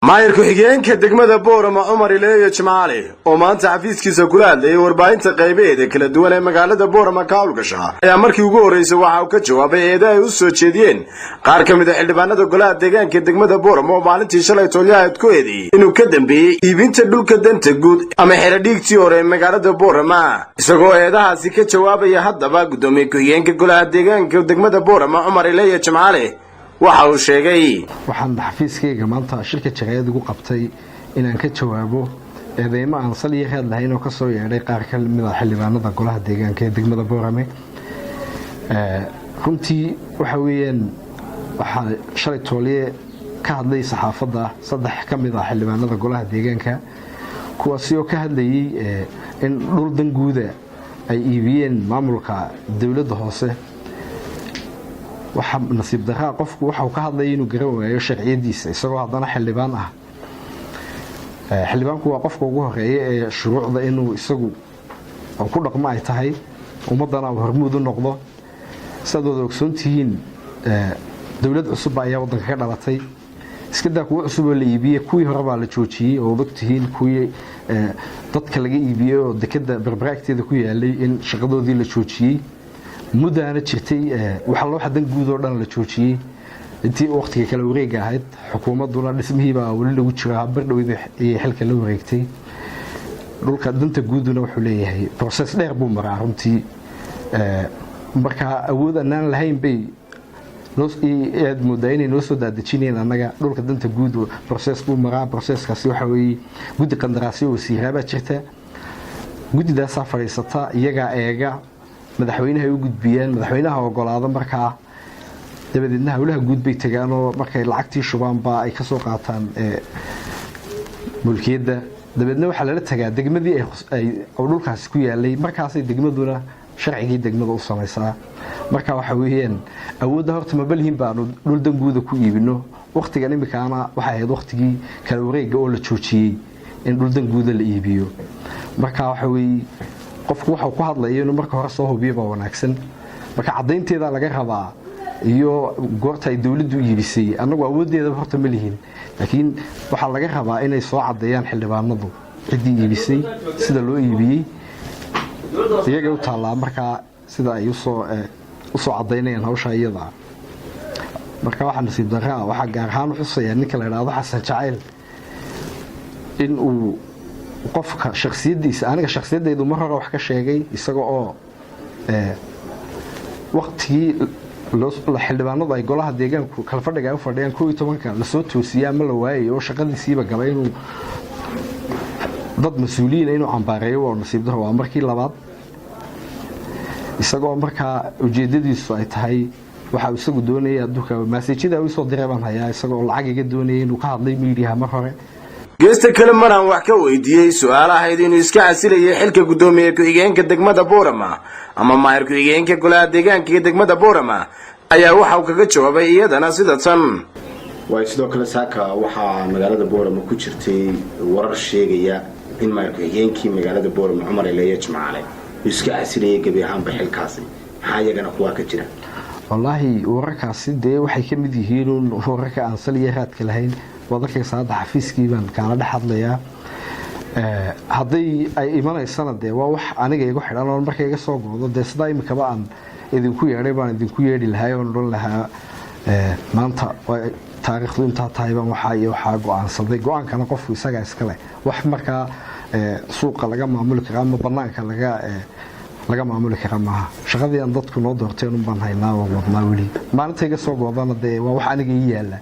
maayirku xigeenka degmada Boorama Umar Ileeyo Jamaale oo maanta xafiiskiisa kula hadlayay warbaahinta qaybeeda kala duwan ee magaalada Boorama ka howlgasha ayaa markii ugu horeysay waxa uu ka jawaabay eedaha ay u soo jeediyeen qaar ka mid ah xildhibaanada golaha deegaanka degmada Boorama oo maalintii shalay Tolyaad ku eedeeyay inuu ka dambeeyay iibinta dhulka danta guud ama xeradhiigtii hore ee magaalada Boorama isagoo eedahaasi ka jawaabaya haddaba gudoomiye xigeenka golaha deegaanka degmada Boorama Umar Ileeyo Jamaale waxa uu sheegay waxaan xafiiskayga maanta shirka jaqeeyad ugu qabtay inaan ka jawaabo eedeymo aan saliye heed lahayn oo ka soo yeedhay qaar ka mid ah xildhibaanada golaha deegaanka ee degmada Boorame runtii waxa weeyaan waxa shalay Toliye ka hadlay saxaafadda saddex ka mid ah xildhibaanada golaha deegaanka kuwaas oo ka hadlayay in dhul danguuda ay iibiyeen maamulka dawladda hoose waxa nasiib darro qofku waxa uu ka hadlay inuu garan waayo sharciyadiisa isagoo haddana xildhibaan ah xildhibaanku waa qofka ugu horeeya ee shuruucda inuu isagu ku dhaqmo ay tahay ummadana hormuud u noqdo sidoo ogsoontihiin dawlad cusub ayaa wadanka ka dhalatay iska daa kuwa cusub oo la iibiyay kuwii hore baa la joojiyay oo waqtigiin kuwii dadka laga iibiyay oo dekada barbaaragteeda ku yaalay in shaqadoodii la joojiyay muddaana jirtay waxa loo xadan guud oo dhan la joojiyay intii waqtiga kala wareeg ahayd xukuumaduna dhismihiiba wali lagu jiraa bardhowda ee xilka la wareegtay dhulka danta guuduna wuxuu leeyahay process dheer buu maraa runtii marka awood aan lahayn bay aad moodaa inay noo soo daadajineen annaga dhulka danta guud process buu maraa processkaasi waxa weeye guddi qandaraasyo wasiiraba jirta guddidaas fariisata iyaga eega madaxweynaha u gudbiyeen madaxweynaha ogolaado markaa dabadeedna hawlaha guud bay tagaan oo markay lacagtii shubaan baa ay ka soo qaataan mulkiyadda dabadeedna waxa la tagaa degmadii ay dhulkaas ku yaalay markaas ay degmaduna sharcigii degmada u samaysaa marka waxa weeyaan awoodda horta ma balhiin baanu dhul danguuda ku iibino waqtigan imikaana waxa ahayd waqtigii kala wareegga oo la joojiyay in dhul danguuda la iibiyo marka waxa weeye qofku waxa ku hadlayo inuu marka hore soo hubiyo baa wanaagsan marka cadeynteeda laga rabaa iyo goorta ay dawladdu iibisay anagu awoodeeda horta ma lihin laakiin waxa laga rabaa inay soo cadeeyaan xildhibaanadu cidii iibisay sida loo iibiyay iyaga u taala marka sida ay u soo cadeynayaan hawsha iyada marka waxa nasiib darro waxa gaar ahaan u xusaya ninka la yiraahdo Xasan Jacayl in uu qofka shakhsiyadiisa aniga shakhsiyadeydu mar hore wax ka sheegay isagoo oo waqtigii la xildhibaanadu ay golaha deegaanku kala fadhiga u fadhiyaan 12ka la soo toosiyay ama la waayay oo shaqadiisiiba galay inuu dad mas'uuliyiin inuu cambaareeyo oo nasiib darro waa markii labaad isagoo markaa ujeedadiisu ay tahay waxa uu isagu doonayay adduunka message-da uu soo diray baan hayaa isagoo lacag iga doonayay inuu ka hadlay media mar hore geesta kale maraan wax ka weydiiyay su'aalaha inuu iska casilayay xilka gudoomiye xigeenka degmada Boorama ama maayir xigeenka golaha deegaanka degmada Boorama ayaa waxa uu kaga jawaabay iyadana sida tan way sidoo kale saaka waxa magaalada Boorama ku jirtay warar sheegaya in maayir xigeenkii magaalada Boorama Umar Ileeyo Jamaale iska casilayay gabi ahaan xilkaasi hayagana kuwa ka jira wallahi wararkaasi dee waxay ka mid yihiin wararka aan saliye raadka lahayn wadalka saada xafiiskii baan kala dhaxadlayaa haday ay imanaysana de waa wax aniga igu xidhan oo markay iga soo goodo de sida imika baan idinku yeeray baan idinku yeeri lahaa oo dhan lahaa maanta taariikhdu inta tahay baan waxa go'aansaday go'aankana qofku isaga iska leh wax marka suuqa laga maamuli karo ama banaanka laga maamuli karo maaha shaqadii aan dadku noo doorteen baan haynaa oo wadnaa wali maalinta iga soo goodana de waa wax aniga ii yaala